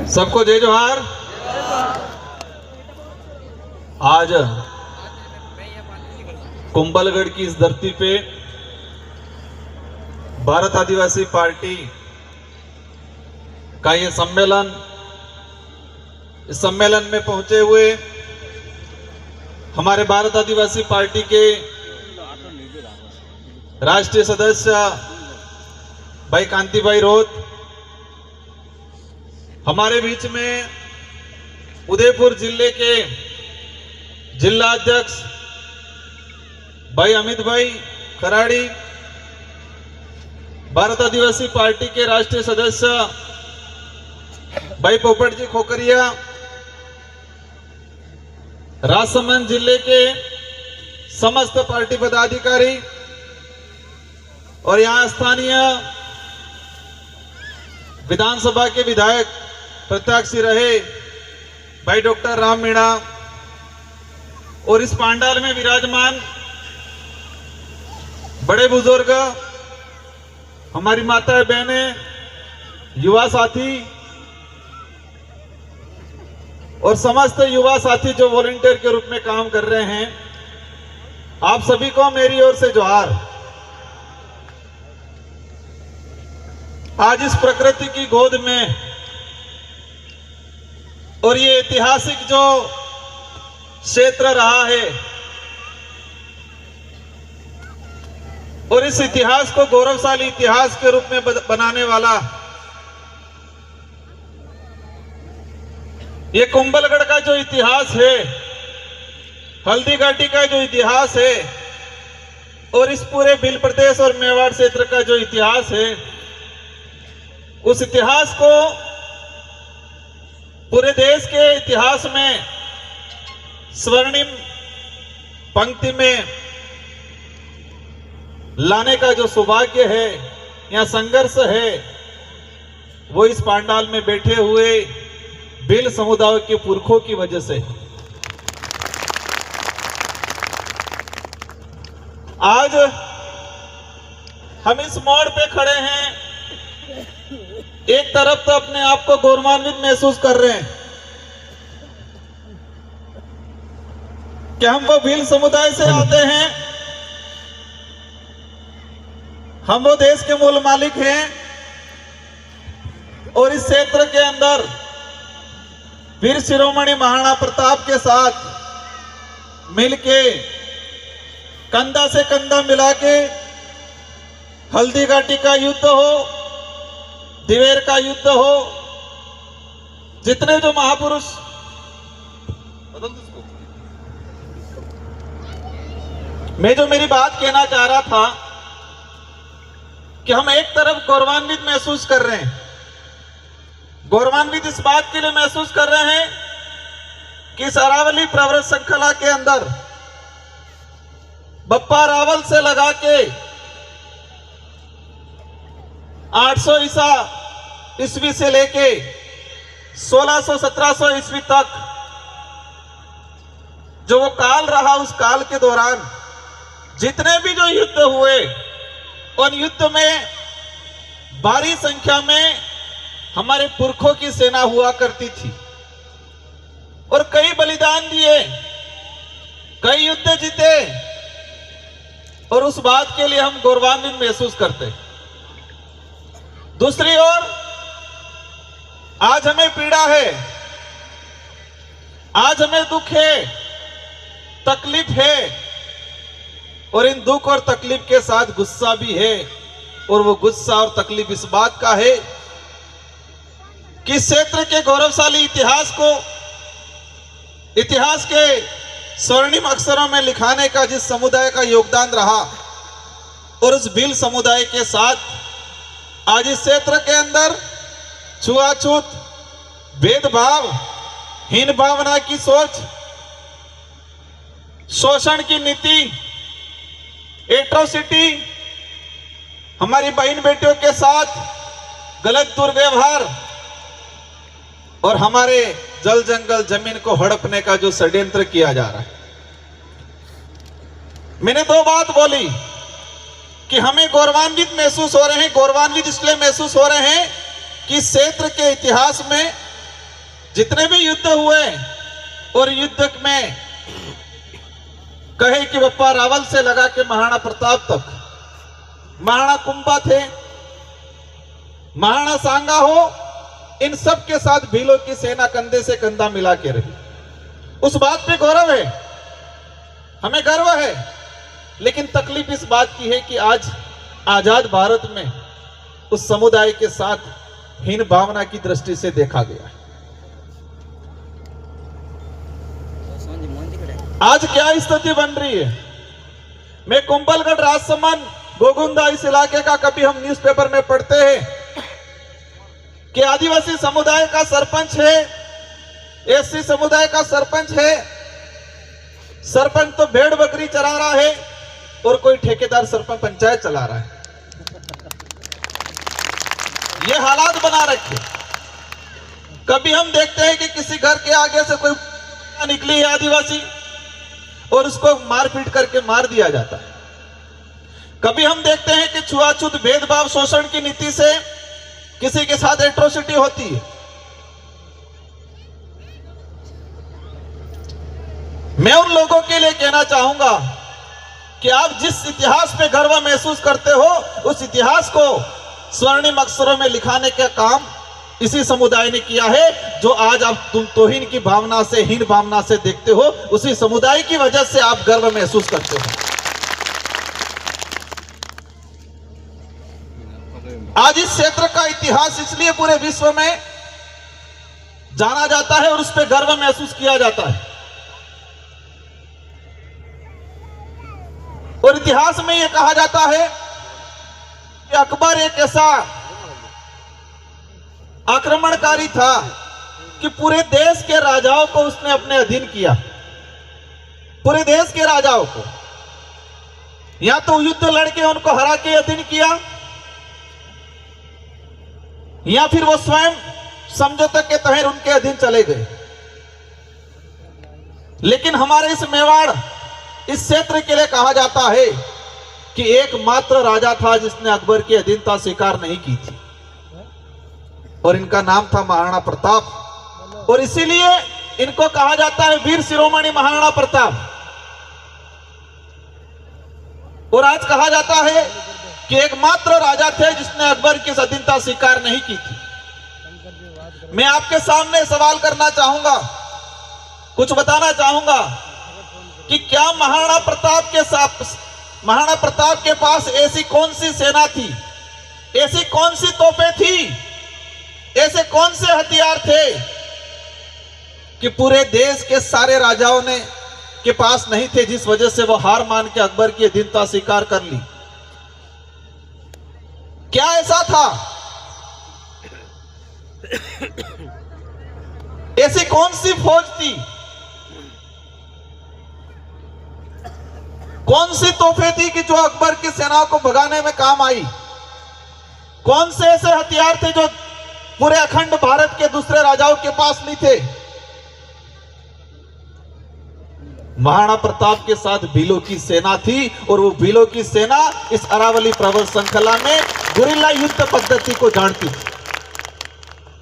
सबको जय जोहार। आज कुंभलगढ़ की इस धरती पे भारत आदिवासी पार्टी का ये सम्मेलन, इस सम्मेलन में पहुंचे हुए हमारे भारत आदिवासी पार्टी के राष्ट्रीय सदस्य भाई कांति भाई रोत, हमारे बीच में उदयपुर जिले के जिला अध्यक्ष भाई अमित भाई खराड़ी, भारत आदिवासी पार्टी के राष्ट्रीय सदस्य भाई पोपट जी खोकरिया, राजसमंद जिले के समस्त पार्टी पदाधिकारी और यहाँ स्थानीय विधानसभा के विधायक प्रत्याशी रहे भाई डॉक्टर राम मीणा और इस पांडाल में विराजमान बड़े बुजुर्ग, हमारी माताएं बहनें, युवा साथी और समस्त युवा साथी जो वॉलंटियर के रूप में काम कर रहे हैं, आप सभी को मेरी ओर से जोहार। आज इस प्रकृति की गोद में और ये ऐतिहासिक जो क्षेत्र रहा है और इस इतिहास को गौरवशाली इतिहास के रूप में बनाने वाला ये कुंभलगढ़ का जो इतिहास है, हल्दी घाटी का जो इतिहास है और इस पूरे भील प्रदेश और मेवाड़ क्षेत्र का जो इतिहास है, उस इतिहास को पूरे देश के इतिहास में स्वर्णिम पंक्ति में लाने का जो सौभाग्य है या संघर्ष है, वो इस पांडाल में बैठे हुए भील समुदाय के पुरखों की वजह से। आज हम इस मोड़ पे खड़े हैं, एक तरफ तो अपने आप को गौरवान्वित महसूस कर रहे हैं कि हम वो भील समुदाय से आते हैं, हम वो देश के मूल मालिक हैं और इस क्षेत्र के अंदर वीर शिरोमणि महाराणा प्रताप के साथ मिलके कंधा से कंधा मिला के हल्दी घाटी का युद्ध हो, दिवेर का युद्ध हो, जितने जो महापुरुष, मैं जो मेरी बात कहना चाह रहा था कि हम एक तरफ गौरवान्वित महसूस कर रहे हैं, गौरवान्वित इस बात के लिए महसूस कर रहे हैं कि इस अरावली प्रवृत्त श्रृंखला के अंदर बप्पा रावल से लगा के 800 ईस्वी से लेके 1600-1700 ईस्वी तक जो वो काल रहा, उस काल के दौरान जितने भी जो युद्ध हुए, उन युद्ध में भारी संख्या में हमारे पुरखों की सेना हुआ करती थी और कई बलिदान दिए, कई युद्ध जीते और उस बात के लिए हम गौरवान्वित महसूस करते हैं। दूसरी ओर आज हमें पीड़ा है, आज हमें दुख है, तकलीफ है और इन दुख और तकलीफ के साथ गुस्सा भी है और वो गुस्सा और तकलीफ इस बात का है कि क्षेत्र के गौरवशाली इतिहास को, इतिहास के स्वर्णिम अक्षरों में लिखाने का जिस समुदाय का योगदान रहा और उस भील समुदाय के साथ आज इस क्षेत्र के अंदर छुआछूत, भेदभाव, हीन भावना की सोच, शोषण की नीति, एट्रोसिटी, हमारी बहन बेटियों के साथ गलत दुर्व्यवहार और हमारे जल जंगल जमीन को हड़पने का जो षड्यंत्र किया जा रहा है। मैंने दो बात बोली कि हमें गौरवान्वित महसूस हो रहे हैं। गौरवान्वित इसलिए महसूस हो रहे हैं कि क्षेत्र के इतिहास में जितने भी युद्ध हुए और युद्ध में कहे कि बप्पा रावल से लगा के महाराणा प्रताप तक, महाराणा कुंभा थे, महाराणा सांगा हो, इन सब के साथ भीलों की सेना कंधे से कंधा मिला के रही। उस बात पे गौरव है, हमें गर्व है। लेकिन तकलीफ इस बात की है कि आज आजाद भारत में उस समुदाय के साथ हीन भावना की दृष्टि से देखा गया है। आज क्या स्थिति बन रही है? मैं कुंभलगढ़, राजसमंद, गोगुंदा, इस इलाके का कभी हम न्यूज़पेपर में पढ़ते हैं कि आदिवासी समुदाय का सरपंच है, एससी समुदाय का सरपंच है, सरपंच तो भेड़ बकरी चरा रहा है और कोई ठेकेदार सरपंच पंचायत चला रहा है। ये हालात बना रखे। कभी हम देखते हैं कि किसी घर के आगे से कोई निकली है आदिवासी और उसको मारपीट करके मार दिया जाता है। कभी हम देखते हैं कि छुआछूत, भेदभाव, शोषण की नीति से किसी के साथ एट्रोसिटी होती है। मैं उन लोगों के लिए कहना चाहूंगा कि आप जिस इतिहास पे गर्व महसूस करते हो, उस इतिहास को स्वर्णिम अक्षरों में लिखाने का काम इसी समुदाय ने किया है। जो आज आप तुम तौहीन की भावना से, हीन भावना से देखते हो, उसी समुदाय की वजह से आप गर्व महसूस करते हो। आज इस क्षेत्र का इतिहास इसलिए पूरे विश्व में जाना जाता है और उस पर गर्व महसूस किया जाता है। और इतिहास में यह कहा जाता है कि अकबर एक ऐसा आक्रमणकारी था कि पूरे देश के राजाओं को उसने अपने अधीन किया। पूरे देश के राजाओं को या तो युद्ध लड़के उनको हरा के अधीन किया, या फिर वो स्वयं समझौते के तहत उनके अधीन चले गए। लेकिन हमारे इस मेवाड़, इस क्षेत्र के लिए कहा जाता है कि एकमात्र राजा था जिसने अकबर की अधीनता स्वीकार नहीं की थी, और इनका नाम था महाराणा प्रताप। और इसीलिए इनको कहा जाता है वीर शिरोमणि महाराणा प्रताप। और आज कहा जाता है कि एकमात्र राजा थे जिसने अकबर की अधीनता स्वीकार नहीं की थी। मैं आपके सामने सवाल करना चाहूंगा, कुछ बताना चाहूंगा कि क्या महाराणा प्रताप के पास ऐसी कौन सी सेना थी, ऐसी कौन सी तोपें थी, ऐसे कौन से हथियार थे कि पूरे देश के सारे राजाओं ने के पास नहीं थे, जिस वजह से वो हार मान के अकबर की अधीनता स्वीकार कर ली? क्या ऐसा था? ऐसी कौन सी फौज थी, कौन सी तोहफे थी कि जो अकबर की सेनाओं को भगाने में काम आई? कौन से ऐसे हथियार थे जो पूरे अखंड भारत के दूसरे राजाओं के पास नहीं थे? महाराणा प्रताप के साथ भीलों की सेना थी, और वो भीलों की सेना इस अरावली पर्वत श्रृंखला में गुरिल्ला युद्ध पद्धति को जानती थी।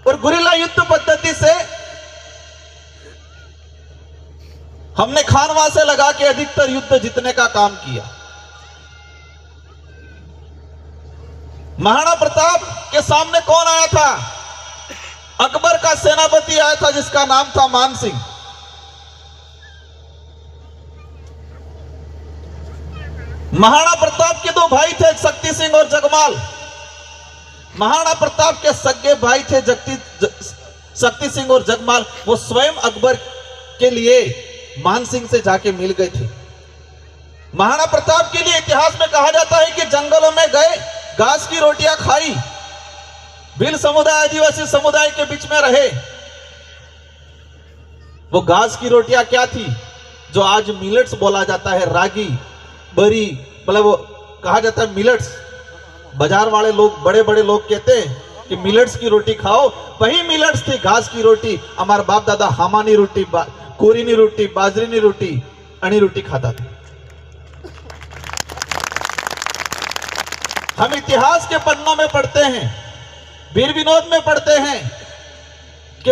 और गुरिल्ला युद्ध पद्धति से हमने खानवा से लगा के अधिकतर युद्ध जीतने का काम किया। महाराणा प्रताप के सामने कौन आया था? अकबर का सेनापति आया था जिसका नाम था मान सिंह। महाराणा प्रताप के दो भाई थे, शक्ति सिंह और जगमाल। महाराणा प्रताप के सगे भाई थे शक्ति सिंह और जगमाल। वो स्वयं अकबर के लिए मान सिंह से जाके मिल गए थे। महाराणा प्रताप के लिए इतिहास में कहा जाता है कि जंगलों में गए, घास की रोटियां खाई, भील समुदाय, आदिवासी समुदाय के बीच में रहे। वो घास की रोटियां क्या थी? जो आज मिलेट्स बोला जाता है, रागी, बरी, मतलब वो कहा जाता है मिलेट्स। बाजार वाले लोग, बड़े बड़े लोग कहते हैं कि मिलेट्स की रोटी खाओ, वही मिलेट्स थी, घास की रोटी। हमारे बाप दादा हमानी रोटी, कोरीनी रोटी, बाजरीनी रोटी, अणी रोटी खाता था। हम इतिहास के पन्नों में पढ़ते हैं, वीर विनोद में पढ़ते हैं